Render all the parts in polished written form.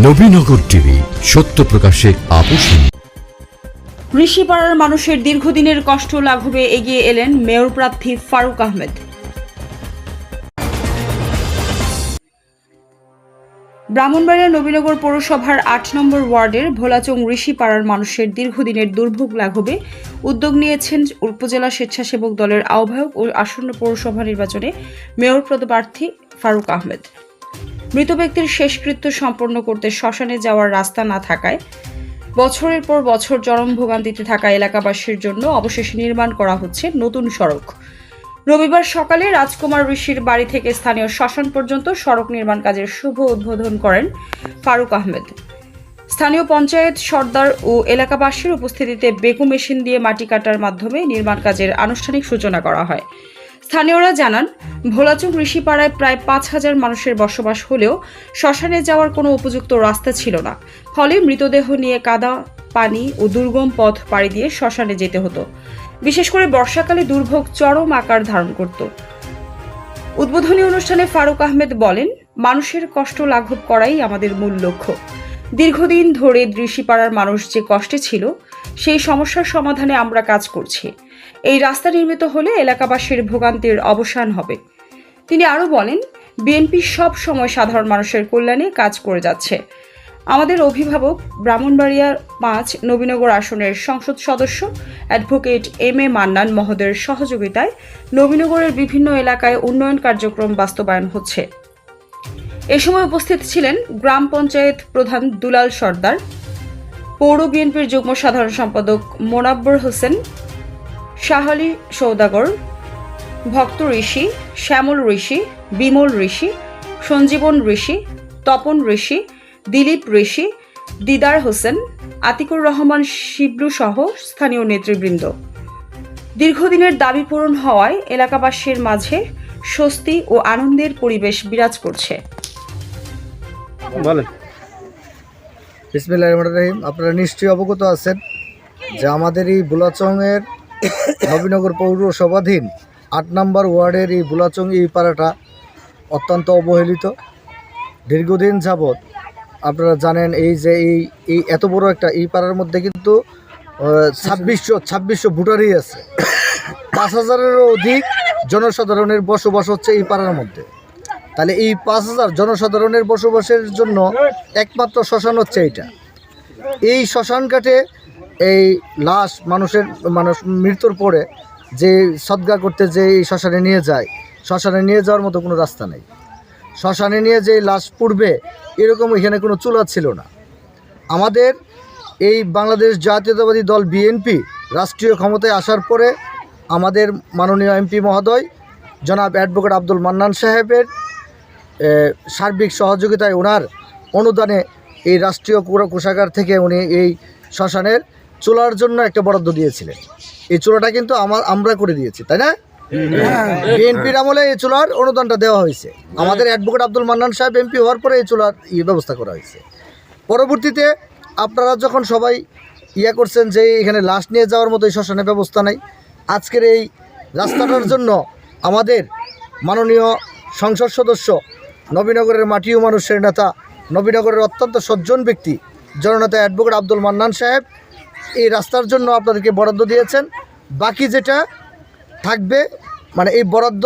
Nabinagar TV, সত্য প্রকাশে আপোষহীন। ঋষিপাড়ার মানুষের দীর্ঘদিনের কষ্ট লাঘবে এগিয়ে এলেন মেয়র প্রার্থী ফারুক আহমেদ। ব্রাহ্মণবাড়িয়া নবীনগর পৌরসভার ৮ নম্বর ওয়ার্ডের ভোলাচং ঋষিপাড়ার মানুষের দীর্ঘদিনের দুর্ভোগ লাঘবে উদ্যোগ নিয়েছেন উপজেলা স্বেচ্ছাসেবক দলের আহ্বায়ক ও আসন্ন পৌরসভা নির্বাচনে মেয়র পদপ্রার্থী ফারুক আহমেদ। মৃত ব্যক্তির শেষকৃত্য সম্পন্ন করতে শ্মশানে যাওয়ার রাস্তা না থাকায় বছরের পর বছর চরম ভোগান্তিতে থাকা এলাকাবাসীর জন্য অবশেষে নির্মাণ করা হচ্ছে নতুন সড়ক। রবিবার সকালে রাজকুমার ঋষির বাড়ি থেকে স্থানীয় শ্মশান পর্যন্ত সড়ক নির্মাণ কাজের শুভ উদ্বোধন করেন ফারুক আহমেদ। স্থানীয় পঞ্চায়েত সর্দার ও এলাকাবাসীর উপস্থিতিতে বেকু মেশিন দিয়ে মাটি কাটার মাধ্যমে নির্মাণ কাজের আনুষ্ঠানিক সূচনা করা হয়। স্থানীয়রা জানান, ভোলাচং ঋষিপাড়ায় প্রায় ৫,০০০ মানুষের বসবাস হলেও শ্মশানে যাওয়ার কোনো উপযুক্ত রাস্তা ছিল না। ফলে মৃতদেহ নিয়ে কাদা, পানি ও দুর্গম পথ পাড়ি দিয়ে শ্মশানে যেতে হতো। বিশেষ করে বর্ষাকালে দুর্ভোগ চরম আকার ধারণ করত। উদ্বোধনী অনুষ্ঠানে ফারুক আহমেদ বলেন, মানুষের কষ্ট লাঘব করাই আমাদের মূল লক্ষ্য। দীর্ঘদিন ধরে ঋষিপাড়ার মানুষ যে কষ্টে ছিল, সেই সমস্যার সমাধানে আমরা কাজ করছি। এই রাস্তা নির্মিত হলে এলাকাবাসীর ভোগান্তির অবসান হবে। তিনি আরও বলেন, বিএনপি সব সময় সাধারণ মানুষের কল্যাণে কাজ করে যাচ্ছে। আমাদের অভিভাবক ব্রাহ্মণবাড়িয়া ৫ নবীনগর আসনের সংসদ সদস্য অ্যাডভোকেট এম.এ. মান্নান মহোদয়ের সহযোগিতায় নবীনগরের বিভিন্ন এলাকায় উন্নয়ন কার্যক্রম বাস্তবায়ন হচ্ছে। এ সময় উপস্থিত ছিলেন গ্রাম পঞ্চায়েত প্রধান দুলাল সর্দার, পৌর বিএনপির যুগ্ম সাধারণ সম্পাদক মোনাব্বর হোসেন, শাহালি সৌদাগর, ভক্ত ঋষি, শ্যামল ঋষি, বিমল ঋষি, সঞ্জীবন ঋষি, তপন ঋষি, দিলীপ ঋষি, দিদার হোসেন, আতিকুর রহমান শিবলু সহ স্থানীয় নেতৃবৃন্দ। দীর্ঘদিনের দাবি পূরণ হওয়ায় এলাকাবাসীর মাঝে স্বস্তি ও আনন্দের পরিবেশ বিরাজ করছে। বলেন। বিসমিল্লাহির রহমানির রহিম। আপনারা নিশ্চয়ই অবগত আছেন যে আমাদের এই ভোলাচংয়ের নবীনগর পৌরসভাধীন ৮ নম্বর ওয়ার্ডের এই ভোলাচং এই পাড়াটা অত্যন্ত অবহেলিত। দীর্ঘদিন যাবৎ আপনারা জানেন এই যে এই এত বড় একটা এই পাড়ার মধ্যে কিন্তু ২৬০০ ভোটারই আছে। ৫,০০০-এরও অধিক জনসাধারণের বসবাস হচ্ছে এই পাড়ার মধ্যে। তাহলে এই ৫,০০০ জনসাধারণের বসবাসের জন্য একমাত্র শ্মশান হচ্ছে এইটা। এই শ্মশান ঘাটে এই লাশ মানুষ মৃত্যুর পরে যে সদগা করতে যে এই শ্মশানে নিয়ে যায়, শ্মশানে নিয়ে যাওয়ার মতো কোনো রাস্তা নেই। শ্মশানে নিয়ে যে লাশ পুড়বে এরকম এখানে কোনো চুলা ছিল না। আমাদের এই বাংলাদেশ জাতীয়তাবাদী দল বিএনপি রাষ্ট্রীয় ক্ষমতায় আসার পরে আমাদের মাননীয় এমপি মহোদয় জনাব অ্যাডভোকেট আব্দুল মান্নান সাহেবের সার্বিক সহযোগিতায় ওনার অনুদানে এই রাষ্ট্রীয় কোষাগার থেকে উনি এই শ্মশানের চুলার জন্য একটা বরাদ্দ দিয়েছিলেন। এই চুলাটা কিন্তু আমরা করে দিয়েছি, তাই না? বিএনপির আমলে এই চুলার অনুদানটা দেওয়া হয়েছে। আমাদের অ্যাডভোকেট আব্দুল মান্নান সাহেব এমপি হওয়ার পরে এই চুলার ব্যবস্থা করা হয়েছে। পরবর্তীতে আপনারা যখন সবাই করছেন যে এখানে লাশ নিয়ে যাওয়ার মতো এই শ্মশানের ব্যবস্থা নেই, আজকের এই রাস্তাটার জন্য আমাদের মাননীয় সংসদ সদস্য, নবীনগরের মাটি ও মানুষের নেতা, নবীনগরের অত্যন্ত সজ্জন ব্যক্তি জননেতা অ্যাডভোকেট আব্দুল মান্নান সাহেব এই রাস্তার জন্য আপনাদেরকে বরাদ্দ দিয়েছেন। বাকি যেটা থাকবে মানে এই বরাদ্দ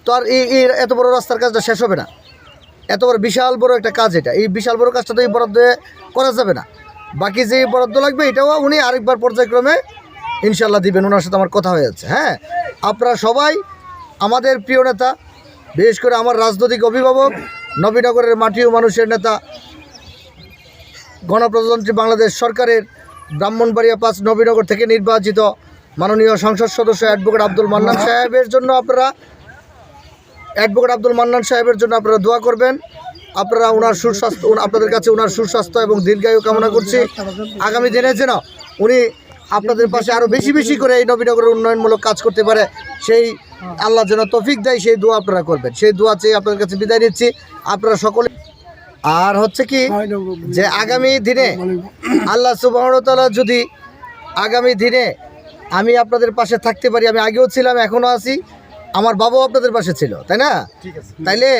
তো আর এই এত বড় রাস্তার কাজটা শেষ হবে না। এত বড় বিশাল বড় একটা কাজ, এটা এই বিশাল বড় কাজটা তো এই বরাদ্দ করা যাবে না। বাকি যে বরাদ্দ লাগবে এটাও উনি আরেকবার পর্যায়ক্রমে ইনশাল্লাহ দিবেন। ওনার সাথে আমার কথা হয়ে যাচ্ছে। হ্যাঁ, আপনারা সবাই আমাদের প্রিয় নেতা, বিশেষ করে আমার রাজনৈতিক অভিভাবক, নবীনগরের মাটি ও মানুষের নেতা, গণপ্রজাতন্ত্রী বাংলাদেশ সরকারের ব্রাহ্মণবাড়িয়া ৫ নবীনগর থেকে নির্বাচিত মাননীয় সংসদ সদস্য অ্যাডভোকেট আব্দুল মান্নান সাহেবের জন্য আপনারা দোয়া করবেন। আপনারা ওনার সুস্বাস্থ্য, আপনাদের কাছে ওনার সুস্বাস্থ্য এবং দীর্ঘায়ু কামনা করছি। আগামী দিনে যেন উনি আপনাদের পাশে আরও বেশি করে এই নবীনগরের উন্নয়নমূলক কাজ করতে পারে, সেই আল্লাহ যেন তৌফিক দেয়, সেই দোয়া আপনারা করবেন। সেই দোয়া চেয়ে আপনাদের কাছে বিদায় নিচ্ছি। আপনারা সকলে আর হচ্ছে কি যে আগামী দিনে আল্লাহ সুবহানাহু ওয়া তাআলা যদি আগামী দিনে আমি আপনাদের পাশে থাকতে পারি, আমি আগেও ছিলাম, এখনও আছি, আমার বাবাও আপনাদের পাশে ছিল, তাই না? তাইলে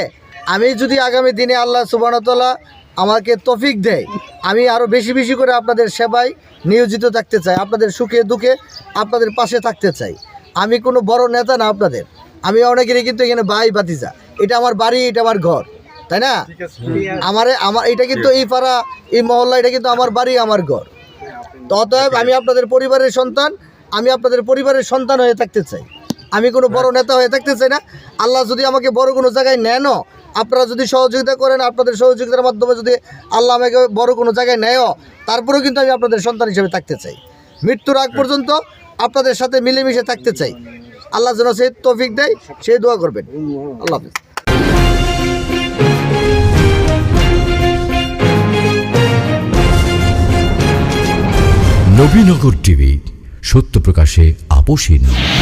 আমি যদি আগামী দিনে আল্লাহ সুবহানাহু ওয়া তাআলা আমাকে তৌফিক দেয়, আমি আরও বেশি বেশি করে আপনাদের সেবায় নিয়োজিত থাকতে চাই, আপনাদের সুখে দুঃখে আপনাদের পাশে থাকতে চাই। আমি কোনো বড় নেতা না আপনাদের, আমি অনেকেরই কিন্তু এখানে ভাই ভাতিজা, এটা আমার বাড়ি, এটা আমার ঘর, তাই না? আমার এটা কিন্তু এই পাড়া এই মহল্লা, এটা কিন্তু আমার বাড়ি আমার ঘর। তো অতএব আমি আপনাদের পরিবারের সন্তান, আমি আপনাদের পরিবারের সন্তান হয়ে থাকতে চাই, আমি কোনো বড় নেতা হয়ে থাকতে চাই না। আল্লাহ যদি আমাকে বড় কোনো জায়গায় নেনও, আপনারা যদি সহযোগিতা করেন, আপনাদের সহযোগিতার মাধ্যমে যদি আল্লাহ আমাকে বড় কোনো জায়গায় নেয়ও, তারপরেও কিন্তু আমি আপনাদের সন্তান হিসেবে থাকতে চাই, মৃত্যুর আগ পর্যন্ত আপনাদের সাথে মিলেমিশে থাকতে চাই। আল্লাহ যেন সেই তৌফিক দেয়, সেই দোয়া করবেন। আল্লাহ হাফেজ। নবীনগর টিভি, সত্য প্রকাশে আপোষহীন।